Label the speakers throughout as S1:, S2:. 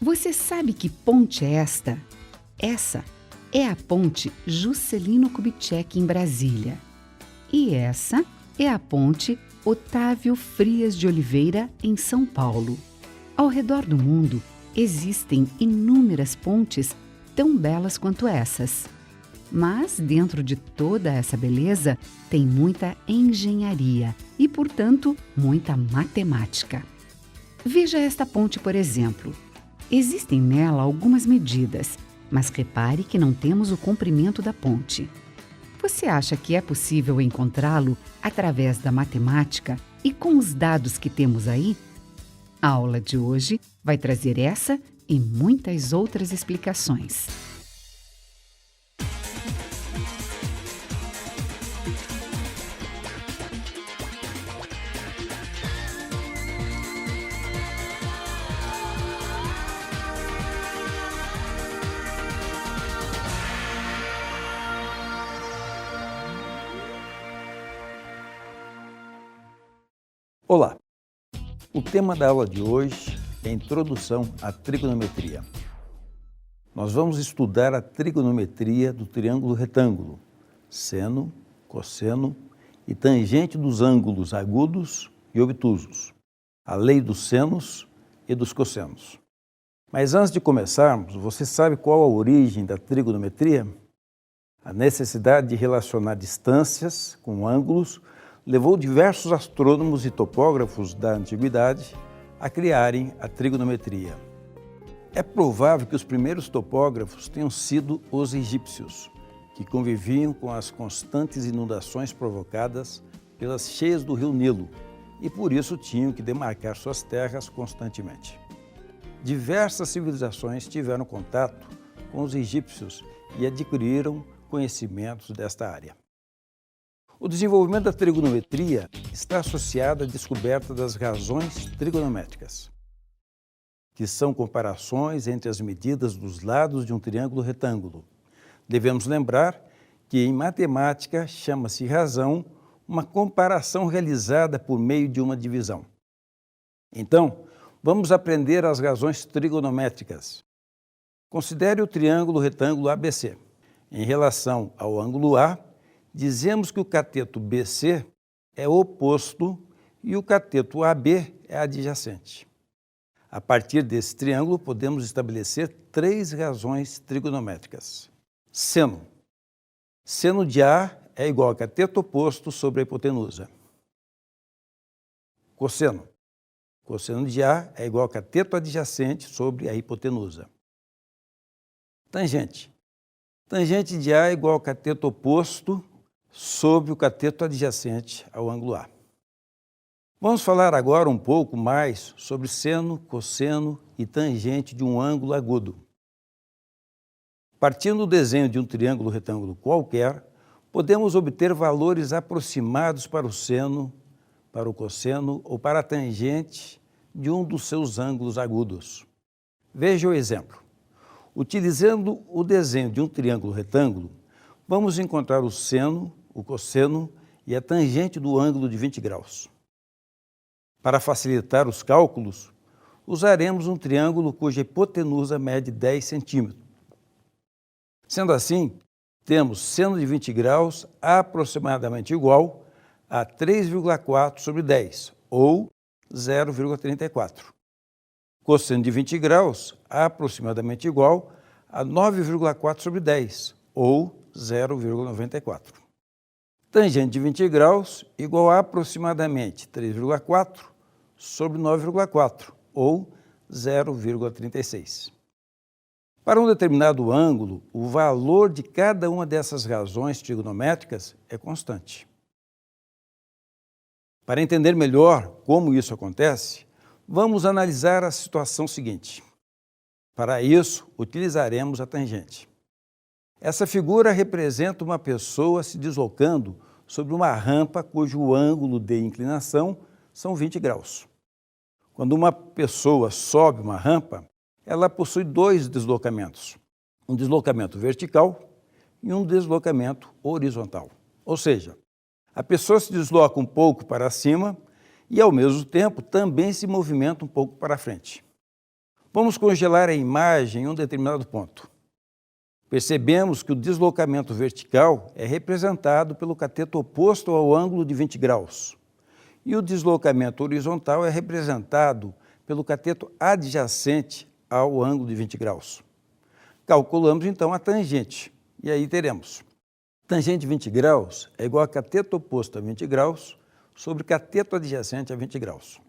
S1: Você sabe que ponte é esta? Essa é a ponte Juscelino Kubitschek em Brasília. E essa é a ponte Otávio Frias de Oliveira em São Paulo. Ao redor do mundo, existem inúmeras pontes tão belas quanto essas. Mas dentro de toda essa beleza, tem muita engenharia e, portanto, muita matemática. Veja esta ponte, por exemplo. Existem nela algumas medidas, mas repare que não temos o comprimento da ponte. Você acha que é possível encontrá-lo através da matemática e com os dados que temos aí? A aula de hoje vai trazer essa e muitas outras explicações.
S2: Olá! O tema da aula de hoje é a Introdução à Trigonometria. Nós vamos estudar a trigonometria do triângulo retângulo, seno, cosseno e tangente dos ângulos agudos e obtusos, a lei dos senos e dos cossenos. Mas antes de começarmos, você sabe qual a origem da trigonometria? A necessidade de relacionar distâncias com ângulos levou diversos astrônomos e topógrafos da antiguidade a criarem a trigonometria. É provável que os primeiros topógrafos tenham sido os egípcios, que conviviam com as constantes inundações provocadas pelas cheias do rio Nilo e por isso tinham que demarcar suas terras constantemente. Diversas civilizações tiveram contato com os egípcios e adquiriram conhecimentos desta área. O desenvolvimento da trigonometria está associado à descoberta das razões trigonométricas, que são comparações entre as medidas dos lados de um triângulo retângulo. Devemos lembrar que em matemática chama-se razão uma comparação realizada por meio de uma divisão. Então, vamos aprender as razões trigonométricas. Considere o triângulo retângulo ABC. Em relação ao ângulo A, dizemos que o cateto BC é oposto e o cateto AB é adjacente. A partir desse triângulo, podemos estabelecer três razões trigonométricas. Seno. Seno de A é igual a cateto oposto sobre a hipotenusa. Cosseno. Cosseno de A é igual a cateto adjacente sobre a hipotenusa. Tangente. Tangente de A é igual ao cateto oposto sobre o cateto adjacente ao ângulo A. Vamos falar agora um pouco mais sobre seno, cosseno e tangente de um ângulo agudo. Partindo do desenho de um triângulo retângulo qualquer, podemos obter valores aproximados para o seno, para o cosseno ou para a tangente de um dos seus ângulos agudos. Veja o exemplo. Utilizando o desenho de um triângulo retângulo, vamos encontrar o seno, o cosseno e a tangente do ângulo de 20 graus. Para facilitar os cálculos, usaremos um triângulo cuja hipotenusa mede 10 centímetros. Sendo assim, temos seno de 20 graus aproximadamente igual a 3,4 sobre 10, ou 0,34. Cosseno de 20 graus aproximadamente igual a 9,4 sobre 10, ou 0,94. Tangente de 20 graus igual a aproximadamente 3,4 sobre 9,4, ou 0,36. Para um determinado ângulo, o valor de cada uma dessas razões trigonométricas é constante. Para entender melhor como isso acontece, vamos analisar a situação seguinte. Para isso, utilizaremos a tangente. Essa figura representa uma pessoa se deslocando sobre uma rampa cujo ângulo de inclinação são 20 graus. Quando uma pessoa sobe uma rampa, ela possui dois deslocamentos, um deslocamento vertical e um deslocamento horizontal. Ou seja, a pessoa se desloca um pouco para cima e, ao mesmo tempo, também se movimenta um pouco para frente. Vamos congelar a imagem em um determinado ponto. Percebemos que o deslocamento vertical é representado pelo cateto oposto ao ângulo de 20 graus e o deslocamento horizontal é representado pelo cateto adjacente ao ângulo de 20 graus. Calculamos então a tangente e aí teremos tangente de 20 graus é igual a cateto oposto a 20 graus sobre cateto adjacente a 20 graus.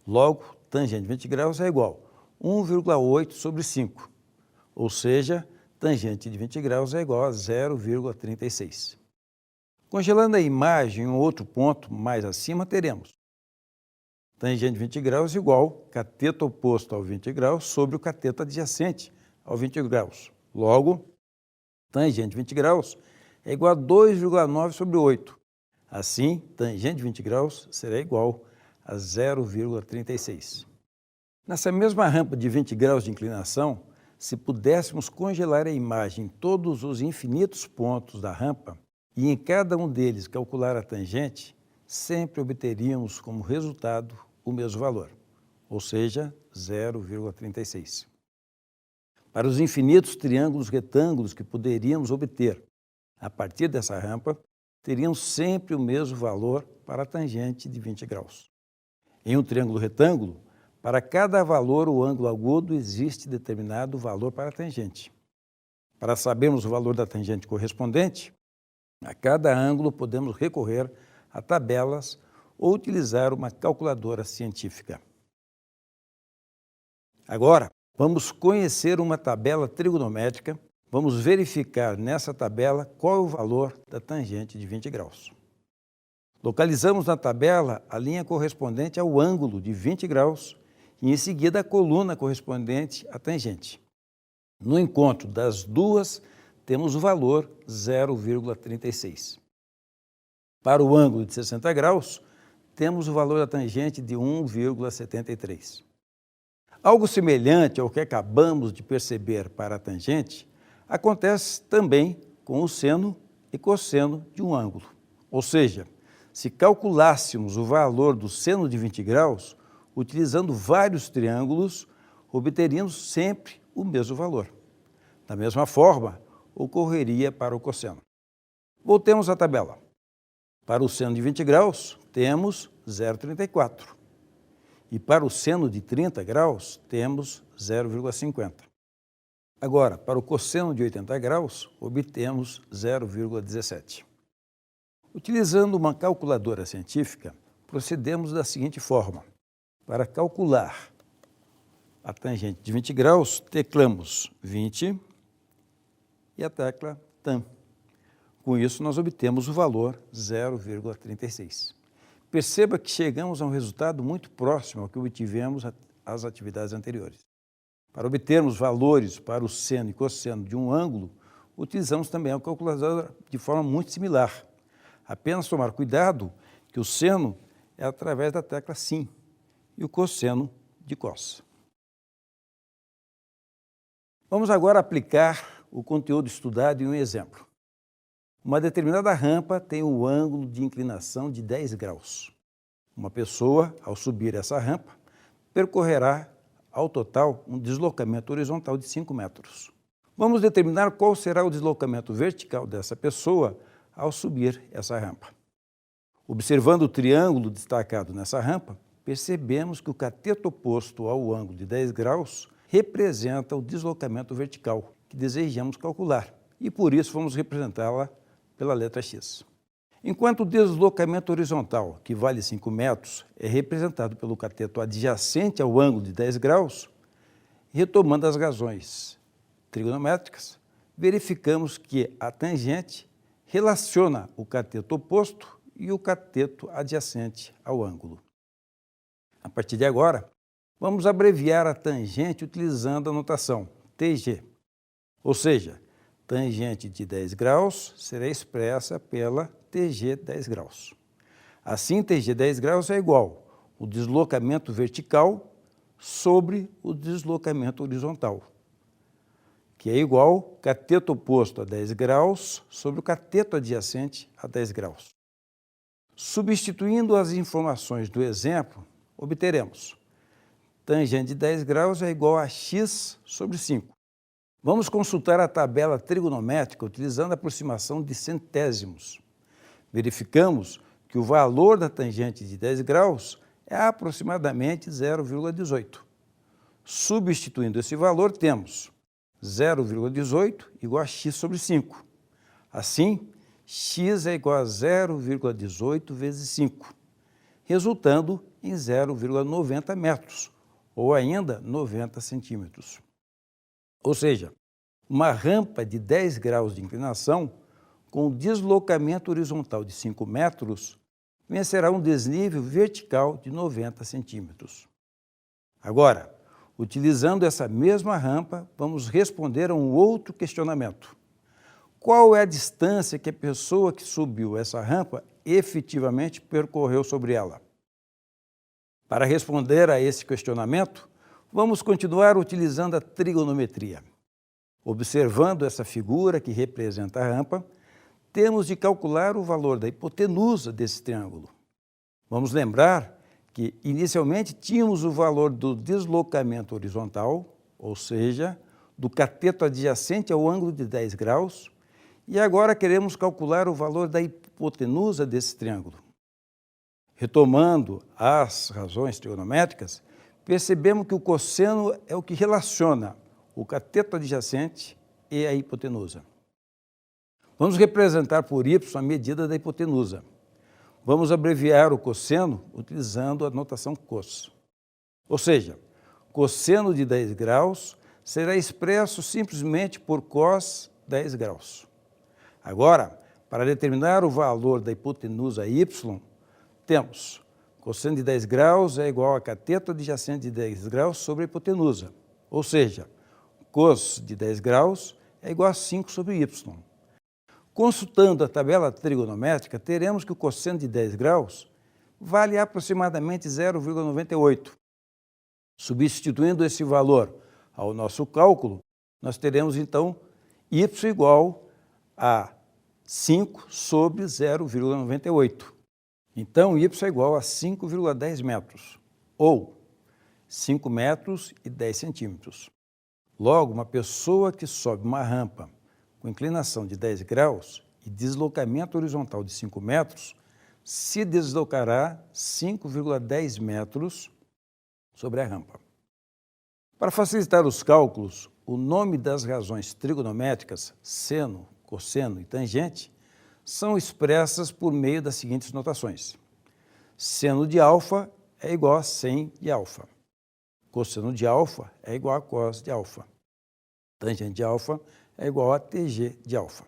S2: Logo, tangente de 20 graus é igual a 1,8 sobre 5, ou seja, tangente de 20 graus é igual a 0,36. Congelando a imagem em um outro ponto mais acima, teremos tangente de 20 graus igual a cateto oposto ao 20 graus sobre o cateto adjacente ao 20 graus. Logo, tangente de 20 graus é igual a 2,9 sobre 8. Assim, tangente de 20 graus será igual a 0,36. Nessa mesma rampa de 20 graus de inclinação, se pudéssemos congelar a imagem em todos os infinitos pontos da rampa e em cada um deles calcular a tangente, sempre obteríamos como resultado o mesmo valor, ou seja, 0,36. Para os infinitos triângulos retângulos que poderíamos obter a partir dessa rampa, teriam sempre o mesmo valor para a tangente de 20 graus. Em um triângulo retângulo, para cada valor o ângulo agudo existe determinado valor para a tangente. Para sabermos o valor da tangente correspondente, a cada ângulo podemos recorrer a tabelas ou utilizar uma calculadora científica. Agora, vamos conhecer uma tabela trigonométrica. Vamos verificar nessa tabela qual é o valor da tangente de 20 graus. Localizamos na tabela a linha correspondente ao ângulo de 20 graus e, em seguida, a coluna correspondente à tangente. No encontro das duas, temos o valor 0,36. Para o ângulo de 60 graus, temos o valor da tangente de 1,73. Algo semelhante ao que acabamos de perceber para a tangente, acontece também com o seno e cosseno de um ângulo. Ou seja, se calculássemos o valor do seno de 20 graus, utilizando vários triângulos, obteríamos sempre o mesmo valor. Da mesma forma, ocorreria para o cosseno. Voltemos à tabela. Para o seno de 20 graus, temos 0,34. E para o seno de 30 graus, temos 0,50. Agora, para o cosseno de 80 graus, obtemos 0,17. Utilizando uma calculadora científica, procedemos da seguinte forma. Para calcular a tangente de 20 graus, teclamos 20 e a tecla tan. Com isso, nós obtemos o valor 0,36. Perceba que chegamos a um resultado muito próximo ao que obtivemos às atividades anteriores. Para obtermos valores para o seno e cosseno de um ângulo, utilizamos também a calculadora de forma muito similar. Apenas tomar cuidado que o seno é através da tecla sim e o cosseno de cos. Vamos agora aplicar o conteúdo estudado em um exemplo. Uma determinada rampa tem um ângulo de inclinação de 10 graus. Uma pessoa, ao subir essa rampa, percorrerá, ao total, um deslocamento horizontal de 5 metros. Vamos determinar qual será o deslocamento vertical dessa pessoa ao subir essa rampa. Observando o triângulo destacado nessa rampa, percebemos que o cateto oposto ao ângulo de 10 graus representa o deslocamento vertical que desejamos calcular e, por isso, vamos representá-la pela letra X. Enquanto o deslocamento horizontal, que vale 5 metros, é representado pelo cateto adjacente ao ângulo de 10 graus, retomando as razões trigonométricas, verificamos que a tangente relaciona o cateto oposto e o cateto adjacente ao ângulo. A partir de agora, vamos abreviar a tangente utilizando a notação TG, ou seja, tangente de 10 graus será expressa pela TG 10 graus. Assim, TG 10 graus é igual o deslocamento vertical sobre o deslocamento horizontal, que é igual cateto oposto a 10 graus sobre o cateto adjacente a 10 graus. Substituindo as informações do exemplo, obteremos Tangente de 10 graus é igual a x sobre 5. Vamos consultar a tabela trigonométrica utilizando a aproximação de centésimos. Verificamos que o valor da tangente de 10 graus é aproximadamente 0,18. Substituindo esse valor, temos 0,18 igual a x sobre 5. Assim, x é igual a 0,18 vezes 5, resultando em 0,90 metros, ou ainda 90 centímetros. Ou seja, uma rampa de 10 graus de inclinação com deslocamento horizontal de 5 metros vencerá um desnível vertical de 90 centímetros. Agora, utilizando essa mesma rampa, vamos responder a um outro questionamento. Qual é a distância que a pessoa que subiu essa rampa efetivamente percorreu sobre ela? Para responder a esse questionamento, vamos continuar utilizando a trigonometria. Observando essa figura que representa a rampa, temos de calcular o valor da hipotenusa desse triângulo. Vamos lembrar que inicialmente tínhamos o valor do deslocamento horizontal, ou seja, do cateto adjacente ao ângulo de 10 graus, e agora queremos calcular o valor da hipotenusa desse triângulo. Retomando as razões trigonométricas, percebemos que o cosseno é o que relaciona o cateto adjacente e a hipotenusa. Vamos representar por y a medida da hipotenusa. Vamos abreviar o cosseno utilizando a notação cos. Ou seja, cosseno de 10 graus será expresso simplesmente por cos 10 graus. Agora, para determinar o valor da hipotenusa y, temos cosseno de 10 graus é igual a cateto adjacente de 10 graus sobre a hipotenusa. Ou seja, cos de 10 graus é igual a 5 sobre y. Consultando a tabela trigonométrica, teremos que o cosseno de 10 graus vale aproximadamente 0,98. Substituindo esse valor ao nosso cálculo, nós teremos então y igual a 5 sobre 0,98. Então, y é igual a 5,10 metros, ou 5 metros e 10 centímetros. Logo, uma pessoa que sobe uma rampa com inclinação de 10 graus e deslocamento horizontal de 5 metros, se deslocará 5,10 metros sobre a rampa. Para facilitar os cálculos, o nome das razões trigonométricas, seno, cosseno e tangente, são expressas por meio das seguintes notações. Seno de alfa é igual a 100 de alfa. Cosseno de alfa é igual a cos de alfa. Tangente de alfa é igual a TG de alfa.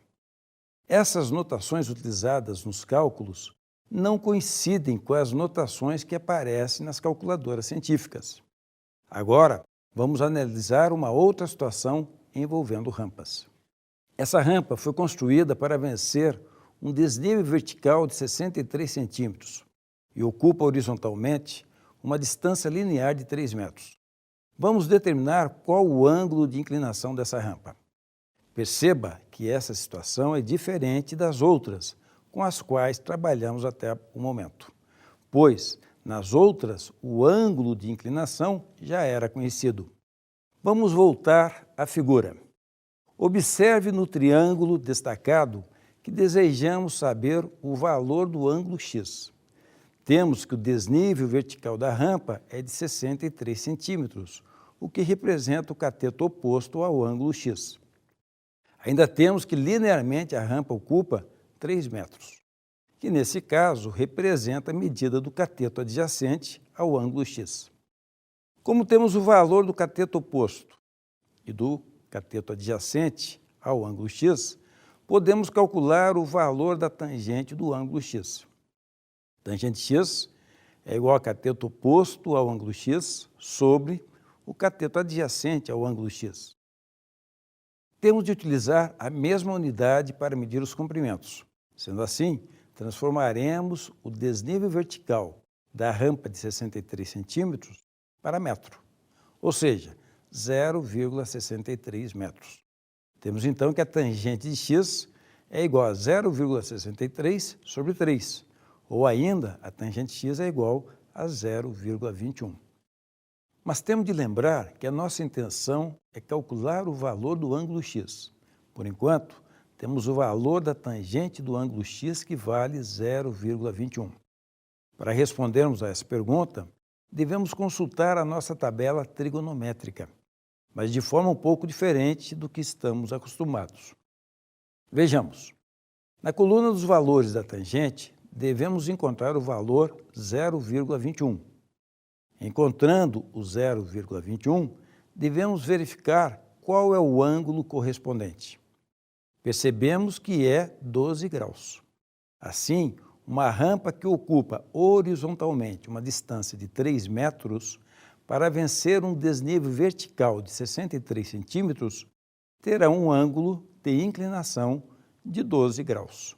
S2: Essas notações utilizadas nos cálculos não coincidem com as notações que aparecem nas calculadoras científicas. Agora, vamos analisar uma outra situação envolvendo rampas. Essa rampa foi construída para vencer um desnível vertical de 63 centímetros e ocupa horizontalmente uma distância linear de 3 metros. Vamos determinar qual o ângulo de inclinação dessa rampa. Perceba que essa situação é diferente das outras com as quais trabalhamos até o momento, pois nas outras o ângulo de inclinação já era conhecido. Vamos voltar à figura. Observe no triângulo destacado que desejamos saber o valor do ângulo x. Temos que o desnível vertical da rampa é de 63 centímetros, o que representa o cateto oposto ao ângulo x. Ainda temos que linearmente a rampa ocupa 3 metros, que nesse caso representa a medida do cateto adjacente ao ângulo x. Como temos o valor do cateto oposto e do cateto adjacente ao ângulo x, podemos calcular o valor da tangente do ângulo x. Tangente x é igual a cateto oposto ao ângulo x sobre o cateto adjacente ao ângulo x. Temos de utilizar a mesma unidade para medir os comprimentos. Sendo assim, transformaremos o desnível vertical da rampa de 63 centímetros para metro, ou seja, 0,63 metros. Temos então que a tangente de x é igual a 0,63 sobre 3, ou ainda a tangente x é igual a 0,21. Mas temos de lembrar que a nossa intenção é calcular o valor do ângulo x. Por enquanto, temos o valor da tangente do ângulo x que vale 0,21. Para respondermos a essa pergunta, devemos consultar a nossa tabela trigonométrica, mas de forma um pouco diferente do que estamos acostumados. Vejamos. Na coluna dos valores da tangente, devemos encontrar o valor 0,21. Encontrando o 0,21, devemos verificar qual é o ângulo correspondente. Percebemos que é 12 graus. Assim, uma rampa que ocupa horizontalmente uma distância de 3 metros para vencer um desnível vertical de 63 centímetros, terá um ângulo de inclinação de 12 graus.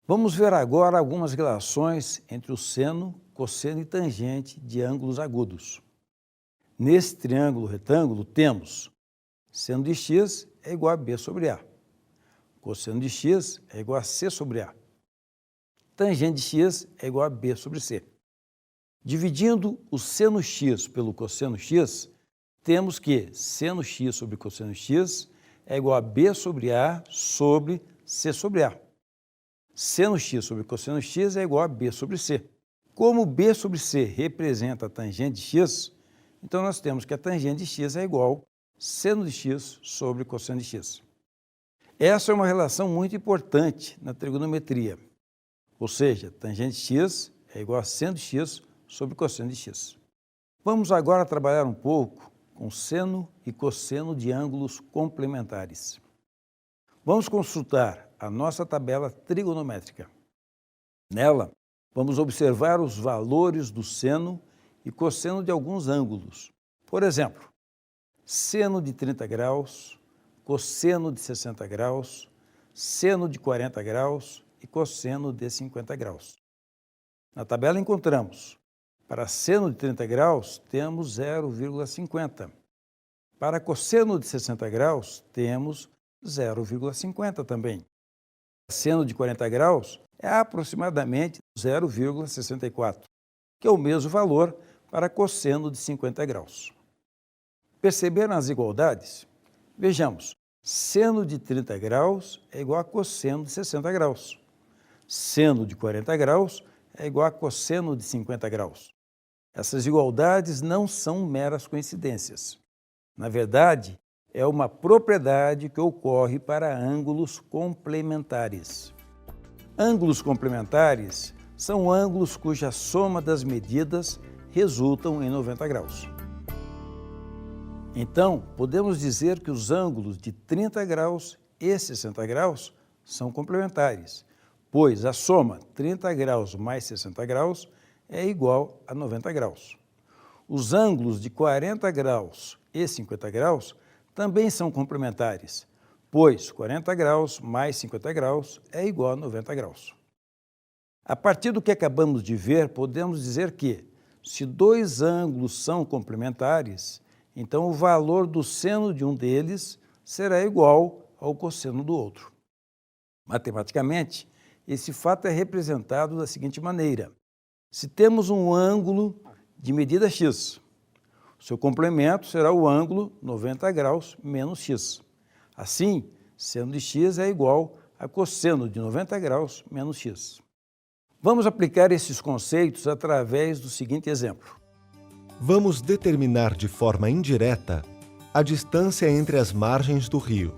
S2: Vamos ver agora algumas relações entre o seno, cosseno e tangente de ângulos agudos. Nesse triângulo retângulo temos seno de x é igual a b sobre a. Cosseno de x é igual a c sobre a. Tangente de x é igual a b sobre c. Dividindo o seno x pelo cosseno x, temos que seno x sobre cosseno x é igual a b sobre a sobre c sobre a. Seno x sobre cosseno x é igual a b sobre c. Como b sobre c representa a tangente de x, então nós temos que a tangente de x é igual a seno de x sobre cosseno de x. Essa é uma relação muito importante na trigonometria, ou seja, tangente de x é igual a seno de x sobre cosseno de x. Vamos agora trabalhar um pouco com seno e cosseno de ângulos complementares. Vamos consultar a nossa tabela trigonométrica. Nela, vamos observar os valores do seno e cosseno de alguns ângulos. Por exemplo, seno de 30 graus, cosseno de 60 graus, seno de 40 graus e cosseno de 50 graus. Na tabela encontramos, para seno de 30 graus, temos 0,50. Para cosseno de 60 graus, temos 0,50 também. Seno de 40 graus é aproximadamente 0,64, que é o mesmo valor para cosseno de 50 graus. Perceberam as igualdades? Vejamos, seno de 30 graus é igual a cosseno de 60 graus. Seno de 40 graus é igual a cosseno de 50 graus. Essas igualdades não são meras coincidências. Na verdade, é uma propriedade que ocorre para ângulos complementares. Ângulos complementares são ângulos cuja soma das medidas resultam em 90 graus. Então, podemos dizer que os ângulos de 30 graus e 60 graus são complementares, pois a soma 30 graus mais 60 graus é igual a 90 graus. Os ângulos de 40 graus e 50 graus também são complementares, pois 40 graus mais 50 graus é igual a 90 graus. A partir do que acabamos de ver, podemos dizer que, se dois ângulos são complementares, então o valor do seno de um deles será igual ao cosseno do outro. Matematicamente, esse fato é representado da seguinte maneira. Se temos um ângulo de medida x, o seu complemento será o ângulo 90 graus menos x. Assim, seno de x é igual a cosseno de 90 graus menos x. Vamos aplicar esses conceitos através do seguinte exemplo.
S3: Vamos determinar de forma indireta a distância entre as margens do rio.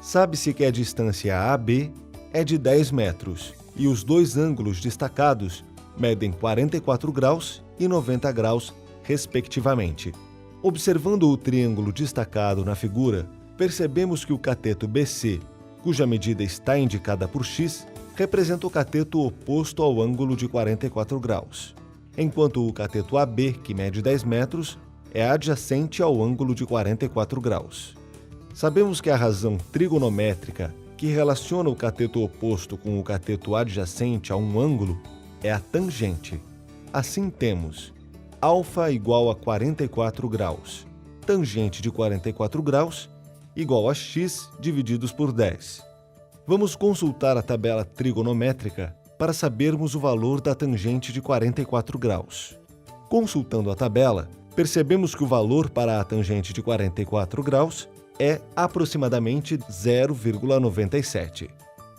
S3: Sabe-se que a distância AB é de 10 metros e os dois ângulos destacados medem 44 graus e 90 graus, respectivamente. Observando o triângulo destacado na figura, percebemos que o cateto BC, cuja medida está indicada por x, representa o cateto oposto ao ângulo de 44 graus, enquanto o cateto AB, que mede 10 metros, é adjacente ao ângulo de 44 graus. Sabemos que a razão trigonométrica que relaciona o cateto oposto com o cateto adjacente a um ângulo é a tangente. Assim temos α igual a 44 graus, tangente de 44 graus igual a x divididos por 10. Vamos consultar a tabela trigonométrica para sabermos o valor da tangente de 44 graus. Consultando a tabela, Percebemos que o valor para a tangente de 44 graus é aproximadamente 0,97.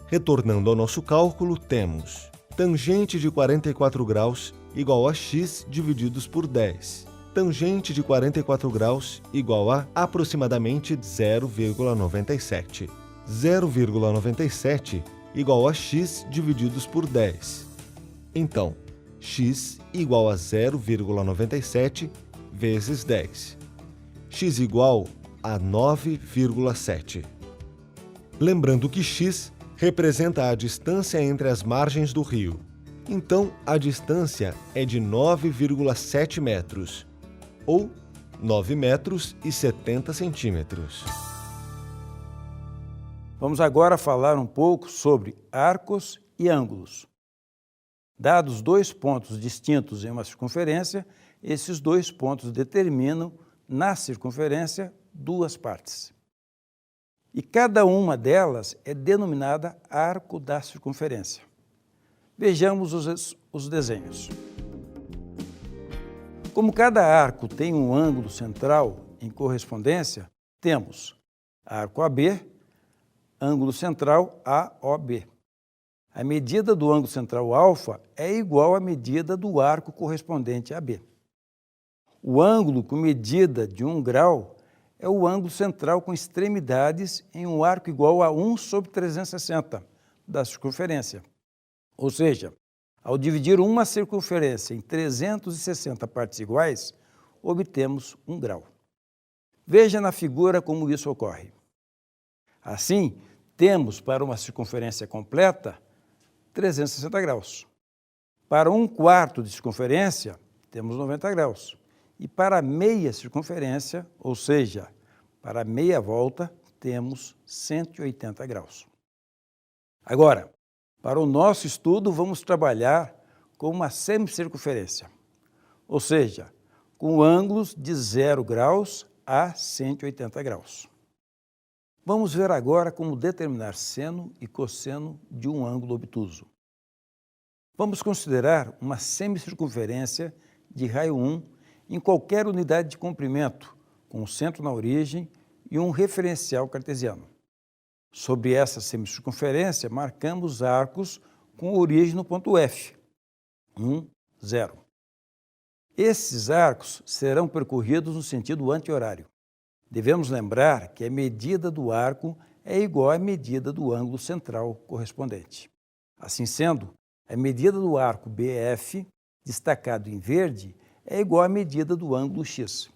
S3: Retornando ao nosso cálculo, temos tangente de 44 graus igual a x divididos por 10. Tangente de 44 graus igual a aproximadamente 0,97. 0,97 igual a x divididos por 10. Então, x igual a 0,97 vezes 10. X igual a 9,7. Lembrando que x representa a distância entre as margens do rio. Então, a distância é de 9,7 metros, ou 9 metros e 70 centímetros.
S2: Vamos agora falar um pouco sobre arcos e ângulos. Dados dois pontos distintos em uma circunferência, esses dois pontos determinam, na circunferência, duas partes. E cada uma delas é denominada arco da circunferência. Vejamos os desenhos. Como cada arco tem um ângulo central em correspondência, temos arco AB, ângulo central AOB. A medida do ângulo central alfa é igual à medida do arco correspondente a B. O ângulo com medida de 1 grau é o ângulo central com extremidades em um arco igual a 1 sobre 360 da circunferência. Ou seja, ao dividir uma circunferência em 360 partes iguais, obtemos 1 grau. Veja na figura como isso ocorre. Assim, temos para uma circunferência completa 360 graus. Para 1/4 de circunferência, temos 90 graus. E para meia circunferência, ou seja, para meia volta, temos 180 graus. Agora, para o nosso estudo, vamos trabalhar com uma semicircunferência, ou seja, com ângulos de 0 graus a 180 graus. Vamos ver agora como determinar seno e cosseno de um ângulo obtuso. Vamos considerar uma semicircunferência de raio 1 em qualquer unidade de comprimento, com o centro na origem e um referencial cartesiano. Sobre essa semicircunferência, marcamos arcos com origem no ponto F, 1, 0. Esses arcos serão percorridos no sentido anti-horário. Devemos lembrar que a medida do arco é igual à medida do ângulo central correspondente. Assim sendo, a medida do arco BF, destacado em verde, é igual à medida do ângulo x.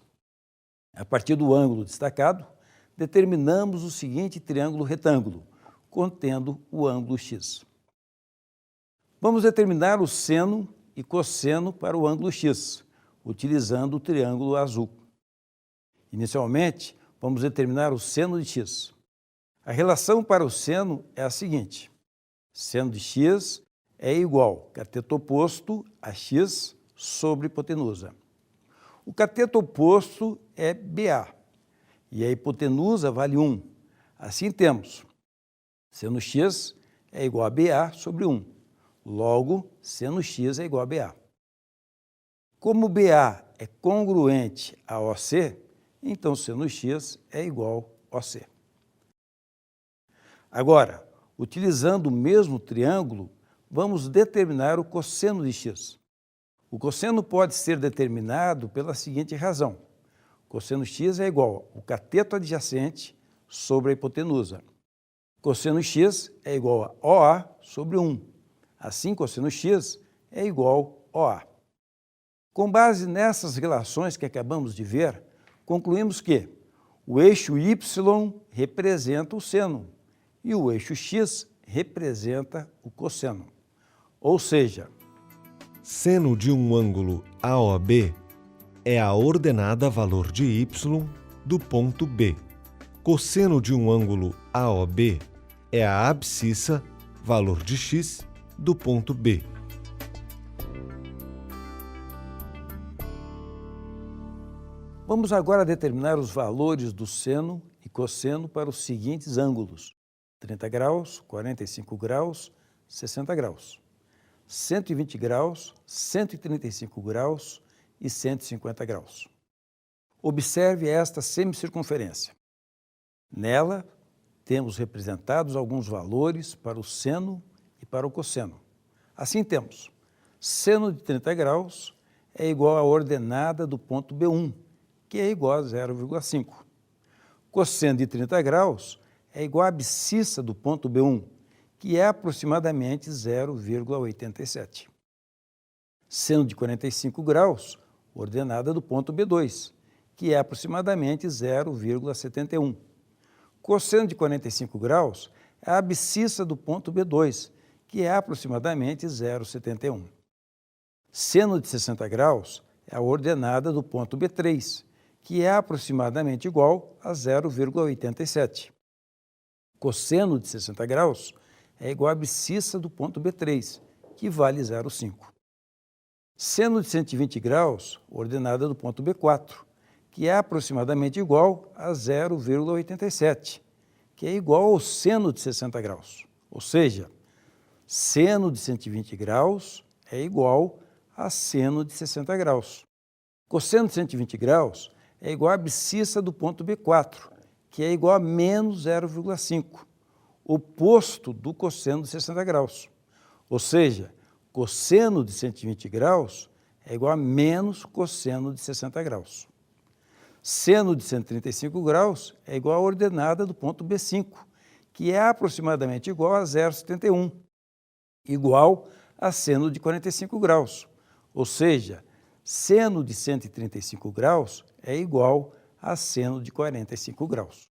S2: A partir do ângulo destacado, determinamos o seguinte triângulo retângulo, contendo o ângulo x. Vamos determinar o seno e cosseno para o ângulo x, utilizando o triângulo azul. Inicialmente, vamos determinar o seno de x. A relação para o seno é a seguinte: seno de x é igual a cateto oposto a x sobre hipotenusa. O cateto oposto é BA e a hipotenusa vale 1. Assim temos seno x é igual a BA sobre 1. Logo, seno x é igual a BA. Como BA é congruente a OC, então seno x é igual a OC. Agora, utilizando o mesmo triângulo, vamos determinar o cosseno de x. O cosseno pode ser determinado pela seguinte razão: cosseno x é igual ao cateto adjacente sobre a hipotenusa. Cosseno x é igual a OA sobre 1. Assim, cosseno x é igual a OA. Com base nessas relações que acabamos de ver, concluímos que o eixo y representa o seno e o eixo x representa o cosseno. Ou seja,
S3: seno de um ângulo AOB é a ordenada valor de y do ponto B. Cosseno de um ângulo AOB é a abscissa valor de x do ponto B.
S2: Vamos agora determinar os valores do seno e cosseno para os seguintes ângulos: 30 graus, 45 graus, 60 graus, 120 graus, 135 graus e 150 graus. Observe esta semicircunferência. Nela, temos representados alguns valores para o seno e para o cosseno. Assim temos, seno de 30 graus é igual à ordenada do ponto B1, que é igual a 0,5. Cosseno de 30 graus é igual à abscissa do ponto B1, que é aproximadamente 0,87. Seno de 45 graus, ordenada do ponto B2, que é aproximadamente 0,71. Cosseno de 45 graus é a abscissa do ponto B2, que é aproximadamente 0,71. Seno de 60 graus é a ordenada do ponto B3, que é aproximadamente igual a 0,87. Cosseno de 60 graus é igual à abscissa do ponto B3, que vale 0,5. Seno de 120 graus, ordenada do ponto B4, que é aproximadamente igual a 0,87, que é igual ao seno de 60 graus. Ou seja, seno de 120 graus é igual a seno de 60 graus. Cosseno de 120 graus é igual à abscissa do ponto B4, que é igual a menos 0,5, oposto do cosseno de 60 graus. Ou seja, cosseno de 120 graus é igual a menos cosseno de 60 graus. Seno de 135 graus é igual à ordenada do ponto B5, que é aproximadamente igual a 0,71, igual a seno de 45 graus. Ou seja, seno de 135 graus é igual a seno de 45 graus.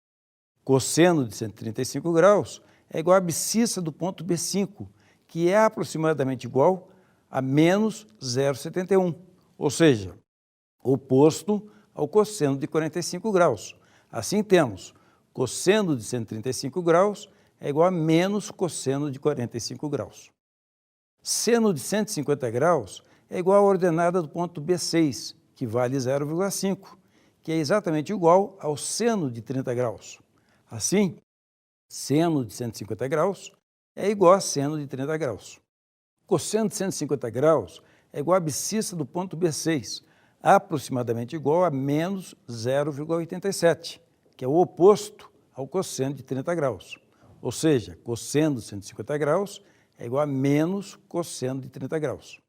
S2: Cosseno de 135 graus é igual à abscissa do ponto B5, que é aproximadamente igual a menos 0,71, ou seja, oposto ao cosseno de 45 graus. Assim temos, cosseno de 135 graus é igual a menos cosseno de 45 graus. Seno de 150 graus é igual à ordenada do ponto B6, que vale 0,5, que é exatamente igual ao seno de 30 graus. Assim, seno de 150 graus é igual a seno de 30 graus. Cosseno de 150 graus é igual à abscissa do ponto B6, aproximadamente igual a menos 0,87, que é o oposto ao cosseno de 30 graus. Ou seja, cosseno de 150 graus é igual a menos cosseno de 30 graus.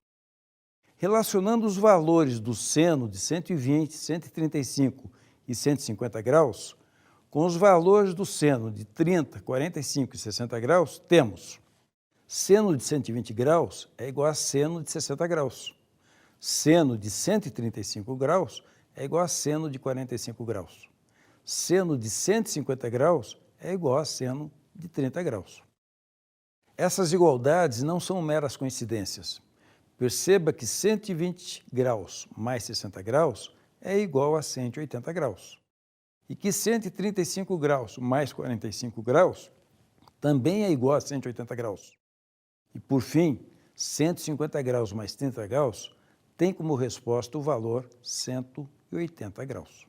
S2: Relacionando os valores do seno de 120, 135 e 150 graus com os valores do seno de 30, 45 e 60 graus, temos seno de 120 graus é igual a seno de 60 graus. Seno de 135 graus é igual a seno de 45 graus. Seno de 150 graus é igual a seno de 30 graus. Essas igualdades não são meras coincidências. Perceba que 120 graus mais 60 graus é igual a 180 graus. E que 135 graus mais 45 graus também é igual a 180 graus. E, por fim, 150 graus mais 30 graus tem como resposta o valor 180 graus.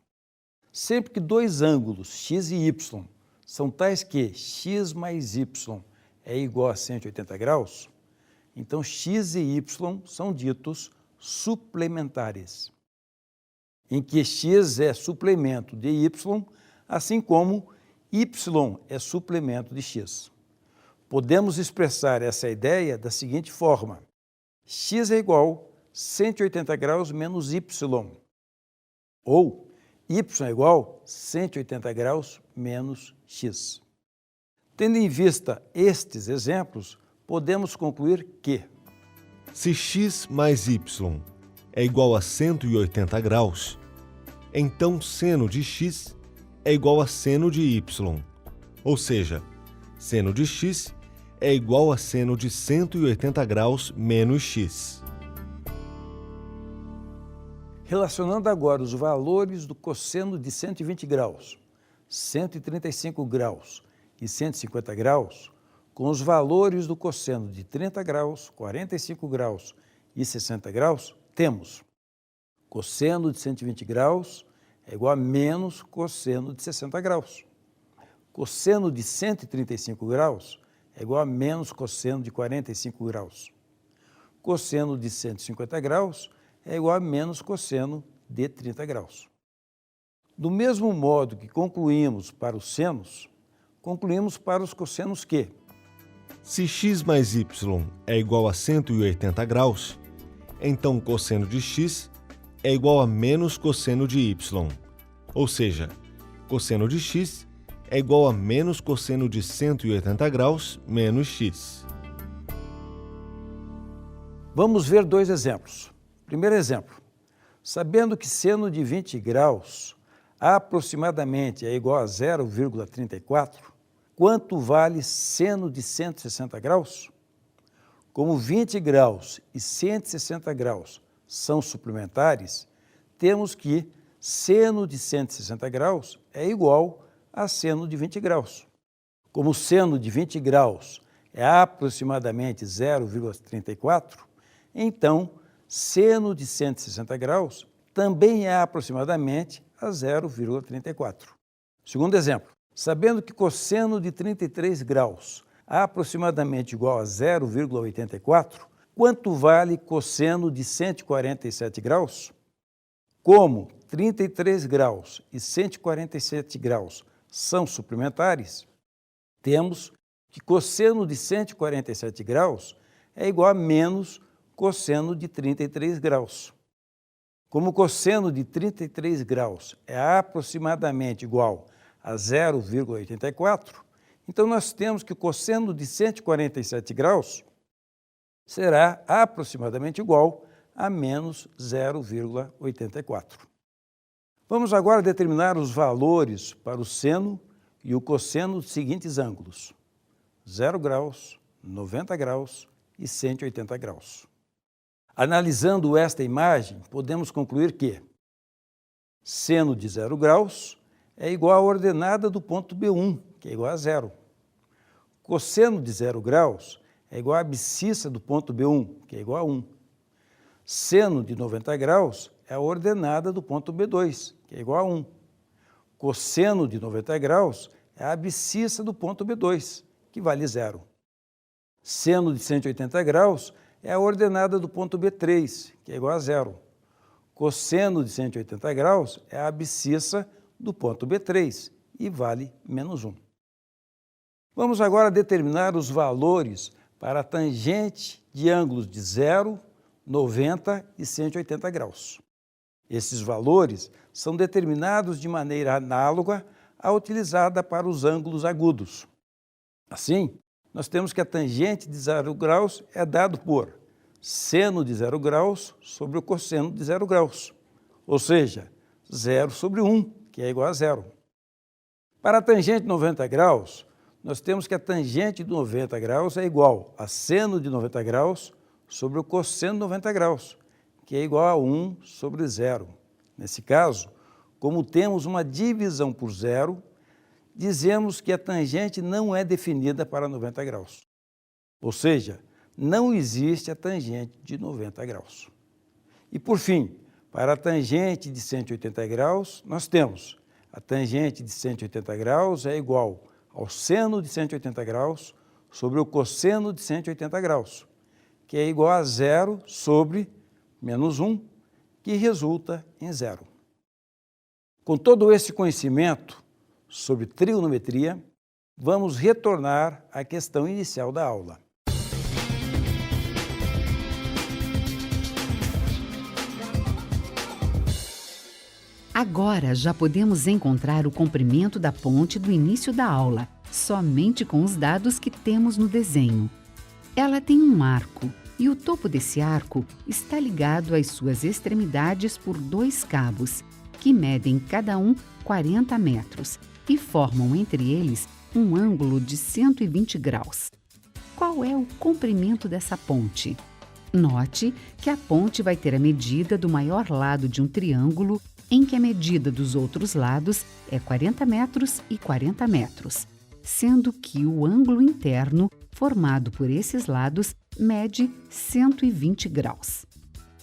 S2: Sempre que dois ângulos x e y são tais que x mais y é igual a 180 graus, então x e y são ditos suplementares, em que x é suplemento de y, assim como y é suplemento de x. Podemos expressar essa ideia da seguinte forma: x é igual a 180 graus menos y, ou y é igual a 180 graus menos x. Tendo em vista estes exemplos, podemos concluir que
S3: se x mais y é igual a 180 graus, então seno de x é igual a seno de y, ou seja, seno de x é igual a seno de 180 graus menos x.
S2: Relacionando agora os valores do cosseno de 120 graus, 135 graus e 150 graus, com os valores do cosseno de 30 graus, 45 graus e 60 graus, temos cosseno de 120 graus é igual a menos cosseno de 60 graus. Cosseno de 135 graus é igual a menos cosseno de 45 graus. Cosseno de 150 graus é igual a menos cosseno de 30 graus. Do mesmo modo que concluímos para os senos, concluímos para os cossenos que,
S3: se x mais y é igual a 180 graus, então cosseno de x é igual a menos cosseno de y. Ou seja, cosseno de x é igual a menos cosseno de 180 graus menos x.
S2: Vamos ver dois exemplos. Primeiro exemplo, sabendo que seno de 20 graus aproximadamente é igual a 0,34, quanto vale seno de 160 graus? Como 20 graus e 160 graus são suplementares, temos que seno de 160 graus é igual a seno de 20 graus. Como seno de 20 graus é aproximadamente 0,34, então seno de 160 graus também é aproximadamente a 0,34. Segundo exemplo, sabendo que cosseno de 33 graus é aproximadamente igual a 0,84, quanto vale cosseno de 147 graus? Como 33 graus e 147 graus são suplementares, temos que cosseno de 147 graus é igual a menos cosseno de 33 graus. Como cosseno de 33 graus é aproximadamente igual a 0,84, então nós temos que o cosseno de 147 graus será aproximadamente igual a menos 0,84. Vamos agora determinar os valores para o seno e o cosseno dos seguintes ângulos: 0 graus, 90 graus e 180 graus. Analisando esta imagem, podemos concluir que seno de 0 graus é igual à ordenada do ponto B1, que é igual a 0. Cosseno de 0 graus é igual à abscissa do ponto B1, que é igual a 1. Seno de 90 graus é a ordenada do ponto B2, que é igual a 1. Cosseno de 90 graus é a abscissa do ponto B2, que vale 0. Seno de 180 graus é a ordenada do ponto B3, que é igual a 0. Cosseno de 180 graus é a abscissa do ponto B3 e vale menos 1. Vamos agora determinar os valores para a tangente de ângulos de 0, 90 e 180 graus. Esses valores são determinados de maneira análoga à utilizada para os ângulos agudos. Assim, nós temos que a tangente de 0 graus é dado por seno de 0 graus sobre o cosseno de 0 graus, ou seja, 0 sobre 1, que é igual a 0. Para a tangente de 90 graus, nós temos que a tangente de 90 graus é igual a seno de 90 graus sobre o cosseno de 90 graus, que é igual a 1 sobre 0. Nesse caso, como temos uma divisão por 0, dizemos que a tangente não é definida para 90 graus. Ou seja, não existe a tangente de 90 graus. E por fim, para a tangente de 180 graus, nós temos a tangente de 180 graus é igual ao seno de 180 graus sobre o cosseno de 180 graus, que é igual a 0 sobre menos 1, que resulta em 0. Com todo esse conhecimento sobre trigonometria, vamos retornar à questão inicial da aula.
S1: Agora já podemos encontrar o comprimento da ponte do início da aula, somente com os dados que temos no desenho. Ela tem um arco e o topo desse arco está ligado às suas extremidades por 2 cabos, que medem cada um 40 metros e formam entre eles um ângulo de 120 graus. Qual é o comprimento dessa ponte? Note que a ponte vai ter a medida do maior lado de um triângulo, em que a medida dos outros lados é 40 metros e 40 metros, sendo que o ângulo interno formado por esses lados mede 120 graus.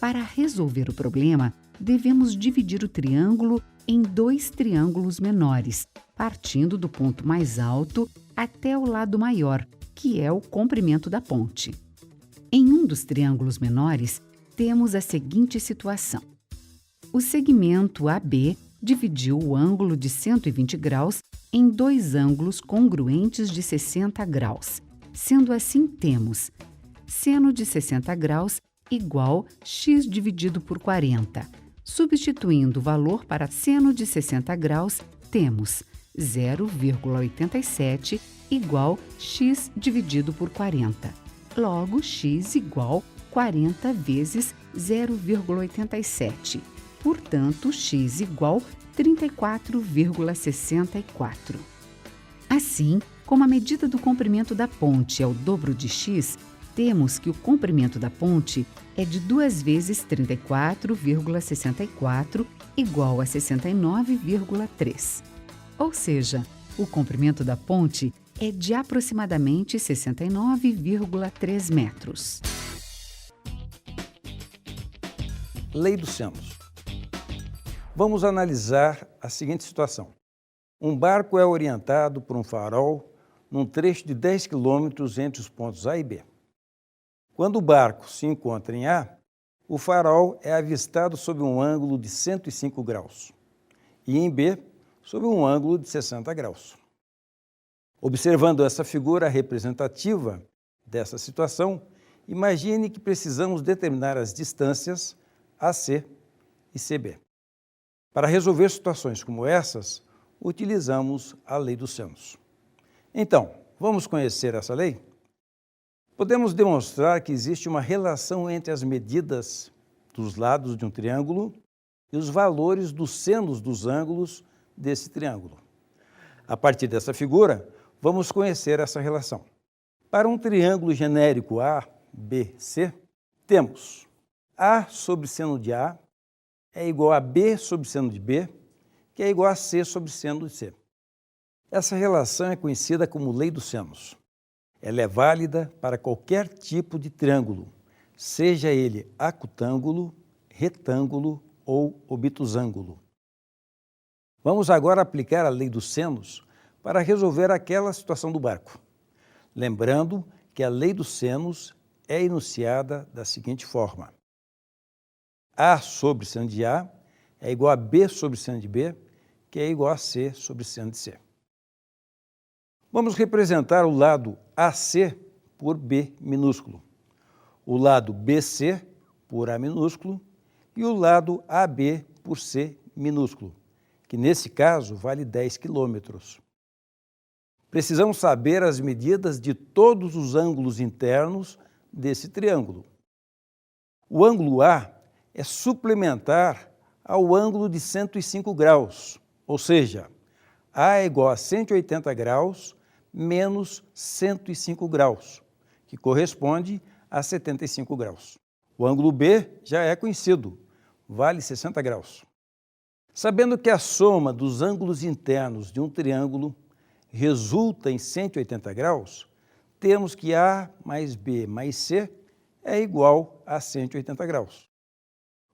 S1: Para resolver o problema, devemos dividir o triângulo em 2 triângulos menores, partindo do ponto mais alto até o lado maior, que é o comprimento da ponte. Em um dos triângulos menores, temos a seguinte situação. O segmento AB dividiu o ângulo de 120 graus em dois ângulos congruentes de 60 graus. Sendo assim, temos seno de 60 graus igual x dividido por 40. Substituindo o valor para seno de 60 graus, temos 0,87 igual x dividido por 40. Logo, x igual 40 vezes 0,87. Portanto, x igual 34,64. Assim, como a medida do comprimento da ponte é o dobro de x, temos que o comprimento da ponte é de 2 vezes 34,64 igual a 69,3. Ou seja, o comprimento da ponte é de aproximadamente 69,3 metros.
S2: Lei dos senos. Vamos analisar a seguinte situação. Um barco é orientado por um farol num trecho de 10 quilômetros entre os pontos A e B. Quando o barco se encontra em A, o farol é avistado sob um ângulo de 105 graus e em B, sob um ângulo de 60 graus. Observando essa figura representativa dessa situação, imagine que precisamos determinar as distâncias AC e CB. Para resolver situações como essas, utilizamos a lei dos senos. Então, vamos conhecer essa lei? Podemos demonstrar que existe uma relação entre as medidas dos lados de um triângulo e os valores dos senos dos ângulos desse triângulo. A partir dessa figura, vamos conhecer essa relação. Para um triângulo genérico ABC, temos A sobre seno de A é igual a B sobre seno de B, que é igual a C sobre seno de C. Essa relação é conhecida como lei dos senos. Ela é válida para qualquer tipo de triângulo, seja ele acutângulo, retângulo ou obtusângulo. Vamos agora aplicar a lei dos senos para resolver aquela situação do barco. Lembrando que a lei dos senos é enunciada da seguinte forma. A sobre seno de A é igual a B sobre seno de B, que é igual a C sobre seno de C. Vamos representar o lado AC por B minúsculo, o lado BC por A minúsculo e o lado AB por C minúsculo, que nesse caso vale 10 quilômetros. Precisamos saber as medidas de todos os ângulos internos desse triângulo. O ângulo A é suplementar ao ângulo de 105 graus, ou seja, A é igual a 180 graus menos 105 graus, que corresponde a 75 graus. O ângulo B já é conhecido, vale 60 graus. Sabendo que a soma dos ângulos internos de um triângulo resulta em 180 graus, temos que A mais B mais C é igual a 180 graus.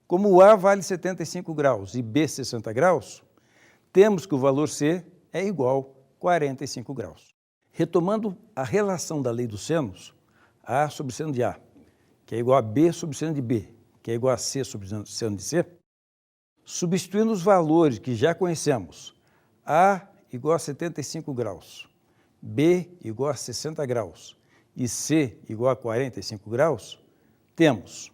S2: Como o A vale 75 graus e B 60 graus, temos que o valor C é igual a 45 graus. Retomando a relação da lei dos senos, A sobre seno de A, que é igual a B sobre seno de B, que é igual a C sobre seno de C, substituindo os valores que já conhecemos, A igual a 75 graus, B igual a 60 graus e C igual a 45 graus, temos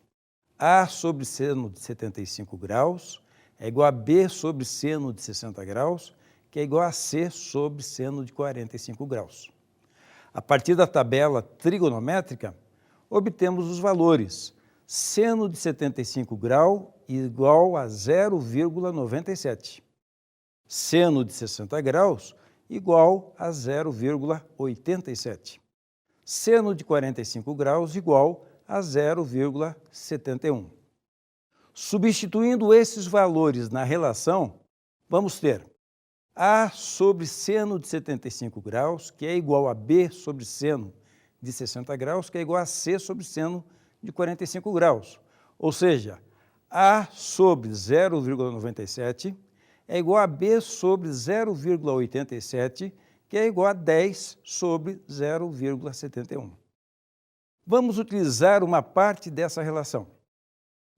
S2: A sobre seno de 75 graus é igual a B sobre seno de 60 graus, que é igual a C sobre seno de 45 graus. A partir da tabela trigonométrica, obtemos os valores. Seno de 75 graus igual a 0,97. Seno de 60 graus igual a 0,87. Seno de 45 graus igual a 0,71. Substituindo esses valores na relação, vamos ter A sobre seno de 75 graus, que é igual a B sobre seno de 60 graus, que é igual a C sobre seno de 45 graus. Ou seja, A sobre 0,97 é igual a B sobre 0,87, que é igual a 10 sobre 0,71. Vamos utilizar uma parte dessa relação.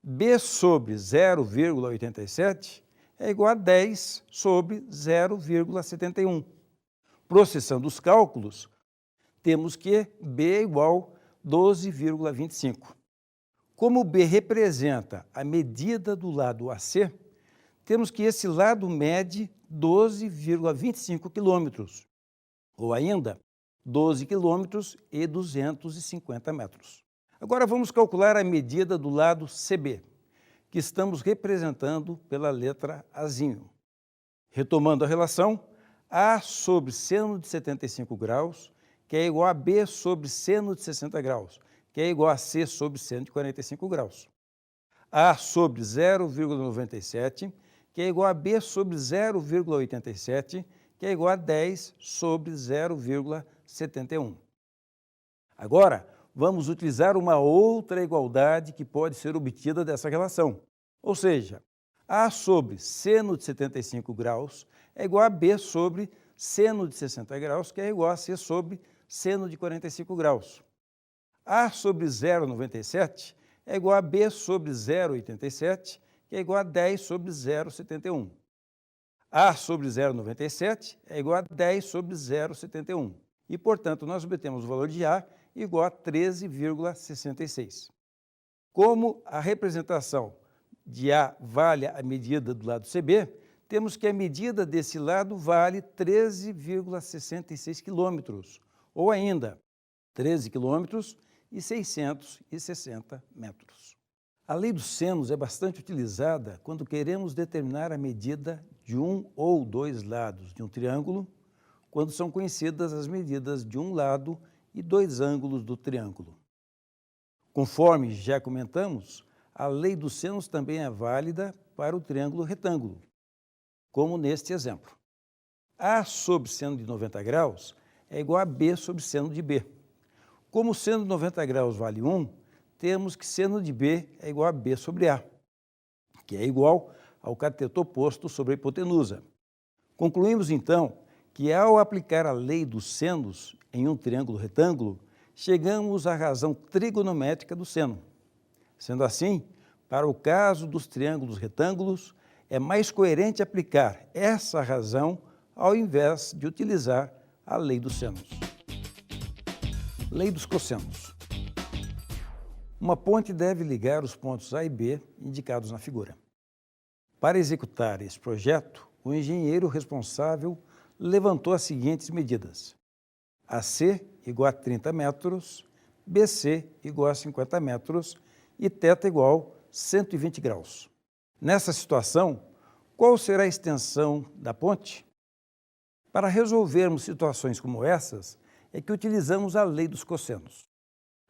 S2: B sobre 0,87 é igual a 10 sobre 0,71. Processando os cálculos, temos que B é igual a 12,25. Como B representa a medida do lado AC, temos que esse lado mede 12,25 quilômetros, ou ainda 12 quilômetros e 250 metros. Agora vamos calcular a medida do lado CB, que estamos representando pela letra Azinho. Retomando a relação, A sobre seno de 75 graus, que é igual a B sobre seno de 60 graus, que é igual a C sobre seno de 45 graus. A sobre 0,97, que é igual a B sobre 0,87, que é igual a 10 sobre 0,71. Agora, vamos utilizar uma outra igualdade que pode ser obtida dessa relação. Ou seja, A sobre seno de 75 graus é igual a B sobre seno de 60 graus, que é igual a C sobre seno de 45 graus. A sobre 0,97 é igual a B sobre 0,87, que é igual a 10 sobre 0,71. A sobre 0,97 é igual a 10 sobre 0,71. E, portanto, nós obtemos o valor de A igual a 13,66. Como a representação de A vale a medida do lado CB, temos que a medida desse lado vale 13,66 quilômetros, ou ainda 13 quilômetros e 660 metros. A lei dos senos é bastante utilizada quando queremos determinar a medida de um ou dois lados de um triângulo, quando são conhecidas as medidas de um lado e dois ângulos do triângulo. Conforme já comentamos, a lei dos senos também é válida para o triângulo retângulo, como neste exemplo. A sobre seno de 90 graus é igual a B sobre seno de B. Como seno de 90 graus vale 1, temos que seno de B é igual a B sobre A, que é igual ao cateto oposto sobre a hipotenusa. Concluímos, então, que ao aplicar a lei dos senos em um triângulo retângulo, chegamos à razão trigonométrica do seno. Sendo assim, para o caso dos triângulos retângulos, é mais coerente aplicar essa razão ao invés de utilizar a lei dos senos. Lei dos cossenos. Uma ponte deve ligar os pontos A e B indicados na figura. Para executar esse projeto, o engenheiro responsável levantou as seguintes medidas: AC igual a 30 metros, BC igual a 50 metros e θ igual a 120 graus. Nessa situação, qual será a extensão da ponte? Para resolvermos situações como essas, é que utilizamos a lei dos cossenos.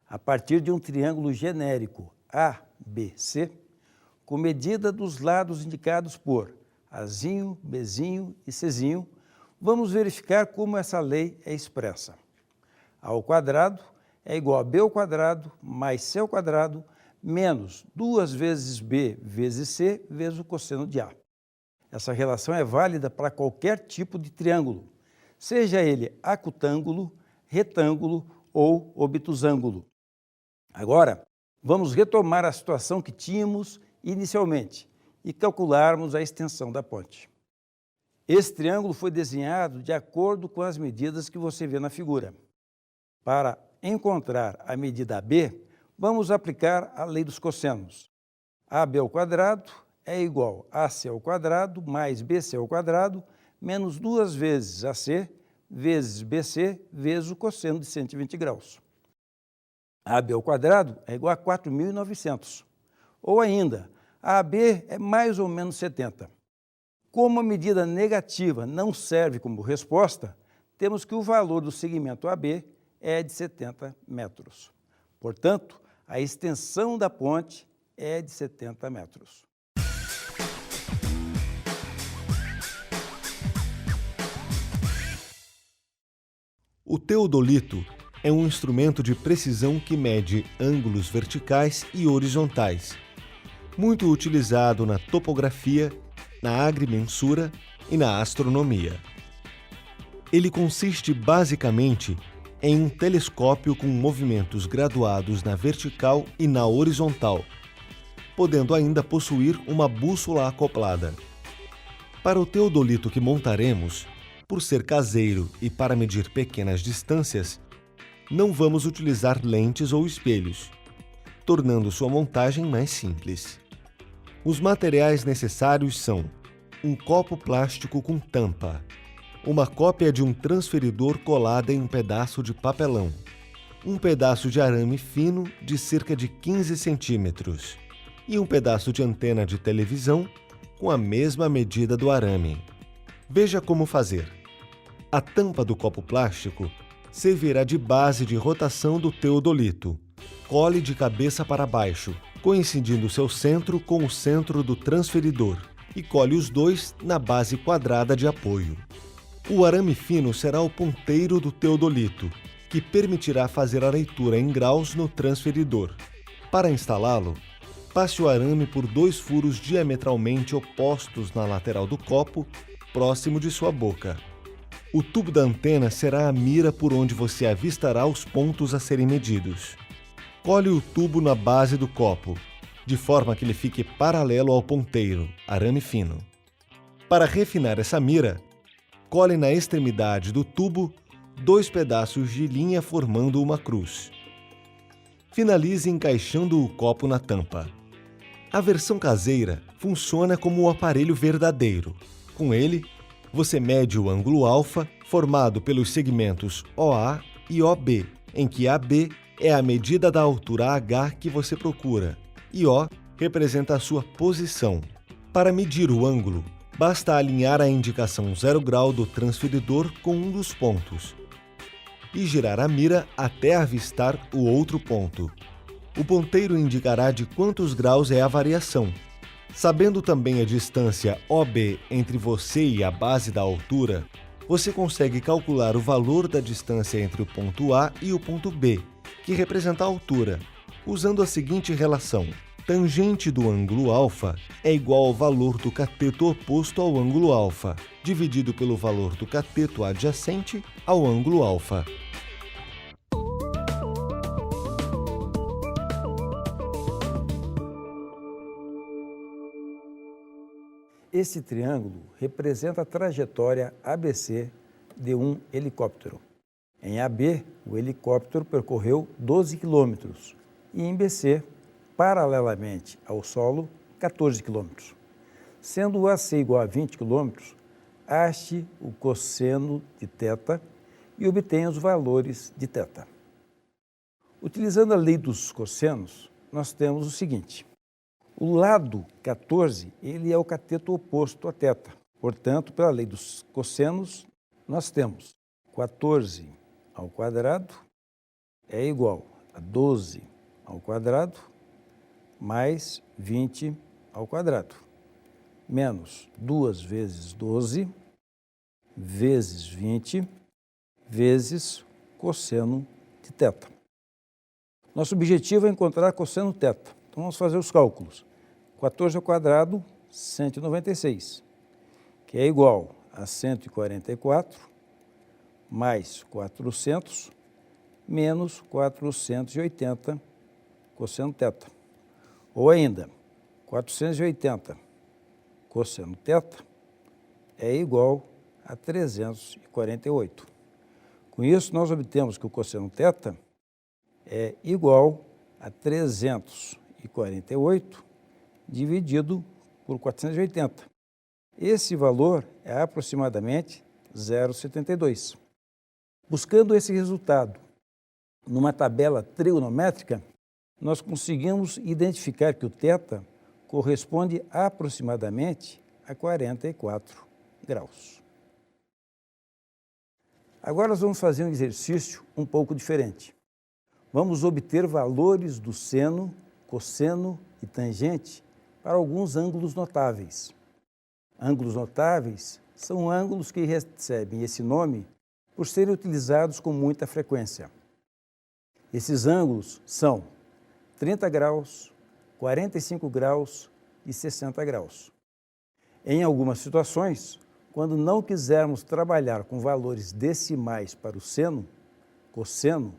S2: A partir de um triângulo genérico ABC, com medida dos lados indicados por Azinho, Bzinho e Czinho, vamos verificar como essa lei é expressa. A ao quadrado é igual a B ao quadrado mais C ao quadrado menos 2 vezes B vezes C vezes o cosseno de A. Essa relação é válida para qualquer tipo de triângulo, seja ele acutângulo, retângulo ou obtusângulo. Agora, vamos retomar a situação que tínhamos inicialmente e calcularmos a extensão da ponte. Esse triângulo foi desenhado de acordo com as medidas que você vê na figura. Para encontrar a medida AB, vamos aplicar a lei dos cossenos. AB ao quadrado é igual a AC ao quadrado mais BC ao quadrado menos 2 vezes AC vezes BC vezes o cosseno de 120 graus. AB ao quadrado é igual a 4.900. Ou ainda, AB é mais ou menos 70. Como a medida negativa não serve como resposta, temos que o valor do segmento AB é de 70 metros. Portanto, a extensão da ponte é de 70 metros.
S3: O teodolito é um instrumento de precisão que mede ângulos verticais e horizontais, muito utilizado na topografia, na agrimensura e na astronomia. Ele consiste basicamente em um telescópio com movimentos graduados na vertical e na horizontal, podendo ainda possuir uma bússola acoplada. Para o teodolito que montaremos, por ser caseiro e para medir pequenas distâncias, não vamos utilizar lentes ou espelhos, tornando sua montagem mais simples. Os materiais necessários são um copo plástico com tampa, uma cópia de um transferidor colada em um pedaço de papelão, um pedaço de arame fino de cerca de 15 centímetros e um pedaço de antena de televisão com a mesma medida do arame. Veja como fazer. A tampa do copo plástico servirá de base de rotação do teodolito. Cole de cabeça para baixo, coincidindo seu centro com o centro do transferidor, e cole os dois na base quadrada de apoio. O arame fino será o ponteiro do teodolito, que permitirá fazer a leitura em graus no transferidor. Para instalá-lo, passe o arame por 2 furos diametralmente opostos na lateral do copo, próximo de sua boca. O tubo da antena será a mira por onde você avistará os pontos a serem medidos. Cole o tubo na base do copo, de forma que ele fique paralelo ao ponteiro, arame fino. Para refinar essa mira, cole na extremidade do tubo 2 pedaços de linha formando uma cruz. Finalize encaixando o copo na tampa. A versão caseira funciona como o aparelho verdadeiro. Com ele, você mede o ângulo alfa, formado pelos segmentos OA e OB, em que AB é a medida da altura H que você procura, e O representa a sua posição. Para medir o ângulo, basta alinhar a indicação 0 grau do transferidor com um dos pontos e girar a mira até avistar o outro ponto. O ponteiro indicará de quantos graus é a variação. Sabendo também a distância OB entre você e a base da altura, você consegue calcular o valor da distância entre o ponto A e o ponto B, que representa a altura, usando a seguinte relação. Tangente do ângulo alfa é igual ao valor do cateto oposto ao ângulo alfa, dividido pelo valor do cateto adjacente ao ângulo alfa.
S2: Esse triângulo representa a trajetória ABC de um helicóptero. Em AB, o helicóptero percorreu 12 km e em BC, paralelamente ao solo, 14 km. Sendo o AC igual a 20 km, ache o cosseno de θ e obtenha os valores de θ. Utilizando a lei dos cossenos, nós temos o seguinte. O lado 14, ele é o cateto oposto a θ. Portanto, pela lei dos cossenos, nós temos 14 ao quadrado é igual a 12 ao quadrado mais 20 ao quadrado, menos 2 vezes 12 vezes 20 vezes cosseno de θ. Nosso objetivo é encontrar cosseno θ. Então, vamos fazer os cálculos. 14 ao quadrado, 196, que é igual a 144 mais 400 menos 480 cosseno θ. Ou ainda, 480 cosseno θ é igual a 348. Com isso, nós obtemos que o cosseno θ é igual a 348 dividido por 480. Esse valor é aproximadamente 0,72. Buscando esse resultado numa tabela trigonométrica, nós conseguimos identificar que o θ corresponde aproximadamente a 44 graus. Agora nós vamos fazer um exercício um pouco diferente. Vamos obter valores do seno, cosseno e tangente para alguns ângulos notáveis. Ângulos notáveis são ângulos que recebem esse nome por serem utilizados com muita frequência. Esses ângulos são 30 graus, 45 graus e 60 graus. Em algumas situações, quando não quisermos trabalhar com valores decimais para o seno, cosseno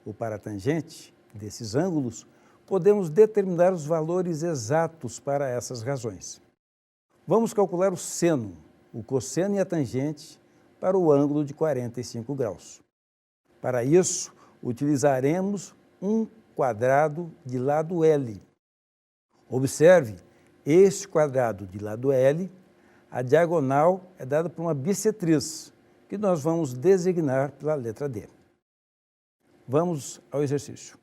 S2: ou para a tangente desses ângulos, podemos determinar os valores exatos para essas razões. Vamos calcular o seno, o cosseno e a tangente para o ângulo de 45 graus. Para isso, utilizaremos um quadrado de lado L. Observe, este quadrado de lado L, a diagonal é dada por uma bissetriz, que nós vamos designar pela letra D. Vamos ao exercício.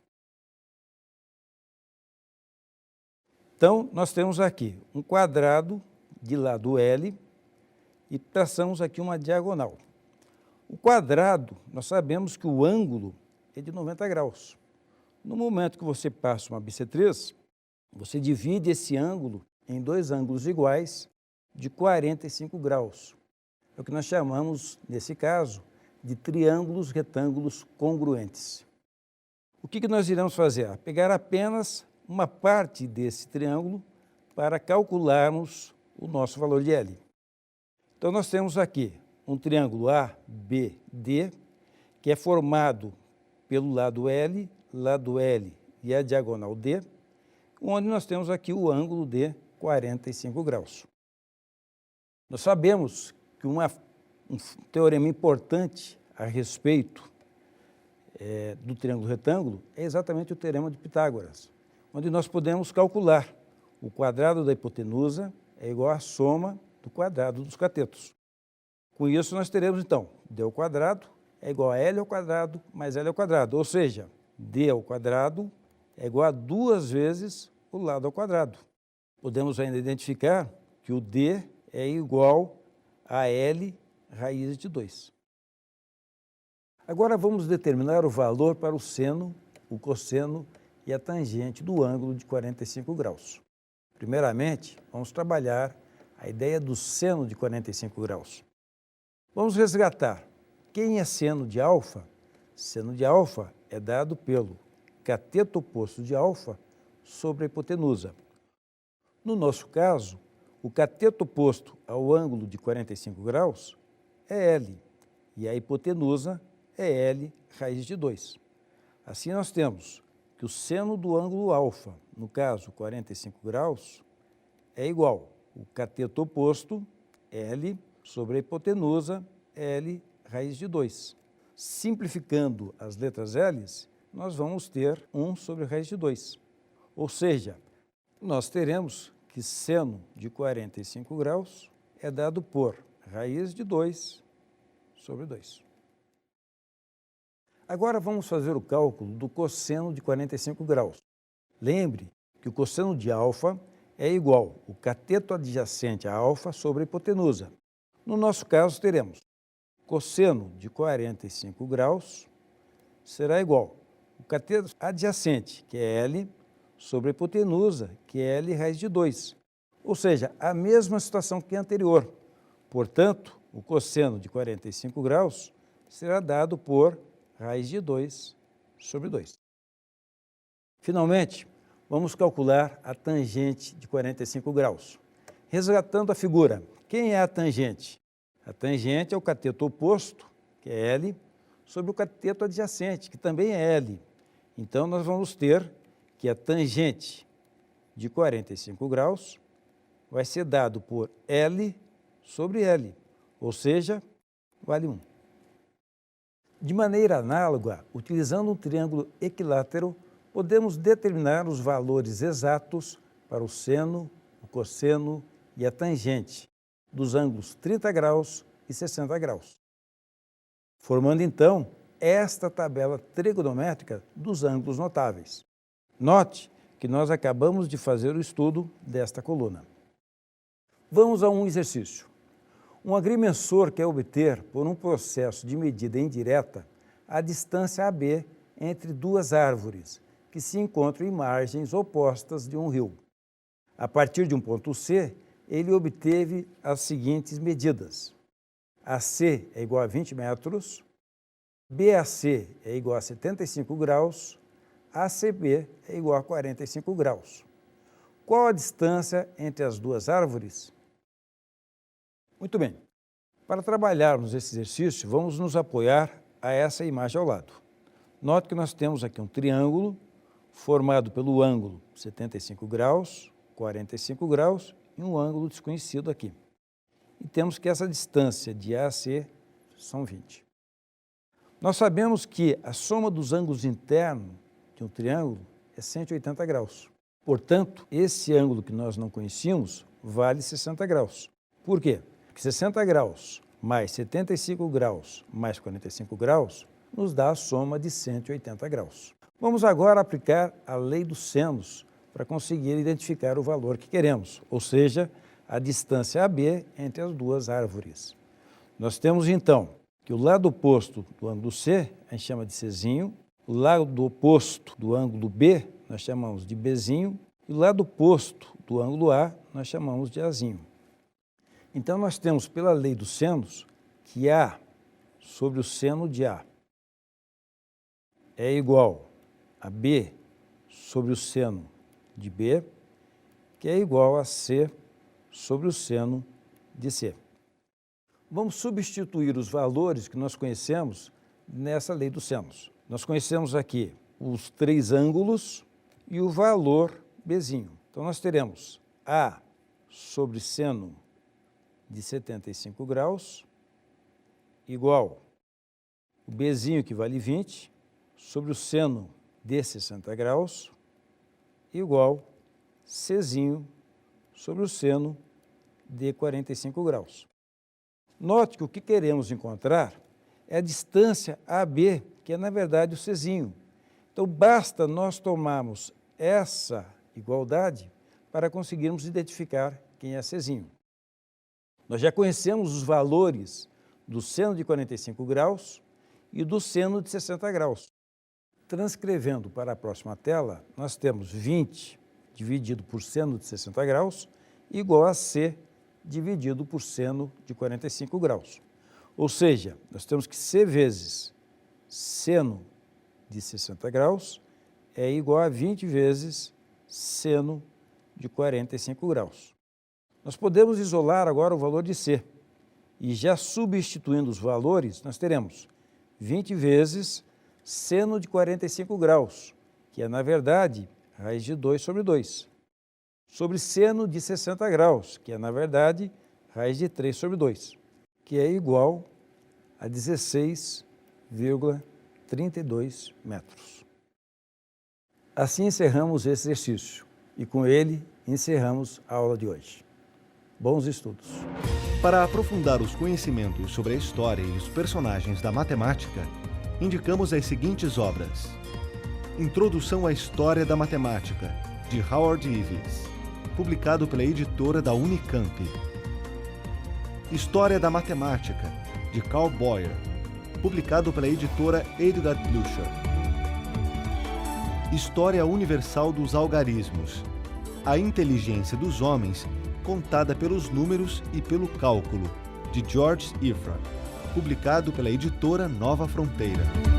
S2: Então, nós temos aqui um quadrado de lado L e traçamos aqui uma diagonal. O quadrado, nós sabemos que o ângulo é de 90 graus. No momento que você passa uma bissetriz, você divide esse ângulo em dois ângulos iguais de 45 graus. É o que nós chamamos, nesse caso, de triângulos retângulos congruentes. O que nós iremos fazer? Pegar apenas uma parte desse triângulo para calcularmos o nosso valor de L. Então, nós temos aqui um triângulo ABD, que é formado pelo lado L e a diagonal D, onde nós temos aqui o ângulo de 45 graus. Nós sabemos que um teorema importante a respeito do triângulo retângulo é exatamente o teorema de Pitágoras, onde nós podemos calcular o quadrado da hipotenusa é igual à soma do quadrado dos catetos. Com isso, nós teremos, então, D ao quadrado é igual a L ao quadrado mais L ao quadrado, ou seja, D ao quadrado é igual a 2 vezes o lado ao quadrado. Podemos ainda identificar que o D é igual a L raiz de 2. Agora vamos determinar o valor para o seno, o cosseno e a tangente do ângulo de 45 graus. Primeiramente, vamos trabalhar a ideia do seno de 45 graus. Vamos resgatar. Quem é seno de alfa? Seno de alfa é dado pelo cateto oposto de alfa sobre a hipotenusa. No nosso caso, o cateto oposto ao ângulo de 45 graus é L, e a hipotenusa é L raiz de 2. Assim, nós temos que o seno do ângulo alfa, no caso 45 graus, é igual ao cateto oposto, L, sobre a hipotenusa, L raiz de 2. Simplificando as letras L's, nós vamos ter 1 sobre raiz de 2. Ou seja, nós teremos que seno de 45 graus é dado por raiz de 2 sobre 2. Agora vamos fazer o cálculo do cosseno de 45 graus. Lembre que o cosseno de alfa é igual ao cateto adjacente a alfa sobre a hipotenusa. No nosso caso, teremos cosseno de 45 graus será igual ao cateto adjacente, que é L, sobre a hipotenusa, que é L raiz de 2. Ou seja, a mesma situação que a anterior. Portanto, o cosseno de 45 graus será dado por raiz de 2 sobre 2. Finalmente, vamos calcular a tangente de 45 graus. Resgatando a figura, quem é a tangente? A tangente é o cateto oposto, que é L, sobre o cateto adjacente, que também é L. Então, nós vamos ter que a tangente de 45 graus vai ser dado por L sobre L, ou seja, vale 1. De maneira análoga, utilizando um triângulo equilátero, podemos determinar os valores exatos para o seno, o cosseno e a tangente dos ângulos 30 graus e 60 graus, formando então esta tabela trigonométrica dos ângulos notáveis. Note que nós acabamos de fazer o estudo desta coluna. Vamos a um exercício. Um agrimensor quer obter, por um processo de medida indireta, a distância AB entre duas árvores que se encontram em margens opostas de um rio. A partir de um ponto C, ele obteve as seguintes medidas. AC é igual a 20 metros, BAC é igual a 75 graus, ACB é igual a 45 graus. Qual a distância entre as duas árvores? Muito bem. Para trabalharmos esse exercício, vamos nos apoiar a essa imagem ao lado. Note que nós temos aqui um triângulo formado pelo ângulo 75 graus, 45 graus e um ângulo desconhecido aqui. e temos que essa distância de A a C são 20. Nós sabemos que a soma dos ângulos internos de um triângulo é 180 graus. Portanto, esse ângulo que nós não conhecíamos vale 60 graus. Por quê? Porque 60 graus mais 75 graus mais 45 graus nos dá a soma de 180 graus. Vamos agora aplicar a lei dos senos para conseguir identificar o valor que queremos, ou seja, a distância AB entre as duas árvores. Nós temos então que o lado oposto do ângulo C a gente chama de Czinho, o lado oposto do ângulo B nós chamamos de Bzinho e o lado oposto do ângulo A nós chamamos de Azinho. Então nós temos pela lei dos senos que A sobre o seno de A é igual a B sobre o seno de B, que é igual a C sobre o seno de C. Vamos substituir os valores que nós conhecemos nessa lei dos senos. Nós conhecemos aqui os três ângulos e o valor Bzinho. Então nós teremos A sobre seno de 75 graus igual o Bzinho, que vale 20, sobre o seno de 60 graus igual Czinho sobre o seno de 45 graus. Note que o que queremos encontrar é a distância AB, que é na verdade o Czinho. Então basta nós tomarmos essa igualdade para conseguirmos identificar quem é Czinho. Nós já conhecemos os valores do seno de 45 graus e do seno de 60 graus. Transcrevendo para a próxima tela, nós temos 20 dividido por seno de 60 graus igual a C dividido por seno de 45 graus. Ou seja, nós temos que C vezes seno de 60 graus é igual a 20 vezes seno de 45 graus. Nós podemos isolar agora o valor de C. E já substituindo os valores, nós teremos 20 vezes seno de 45 graus, que é, na verdade, raiz de 2 sobre 2, sobre seno de 60 graus, que é, na verdade, raiz de 3 sobre 2, que é igual a 16,32 metros. Assim encerramos esse exercício e, com ele, encerramos a aula de hoje. Bons estudos!
S3: Para aprofundar os conhecimentos sobre a história e os personagens da matemática, indicamos as seguintes obras: Introdução à História da Matemática, de Howard Ives, publicado pela editora da Unicamp. História da Matemática, de Carl Boyer, publicado pela editora Edgar Blücher. História Universal dos Algarismos, a inteligência dos homens contada pelos números e pelo cálculo, de George Ifrah, publicado pela editora Nova Fronteira.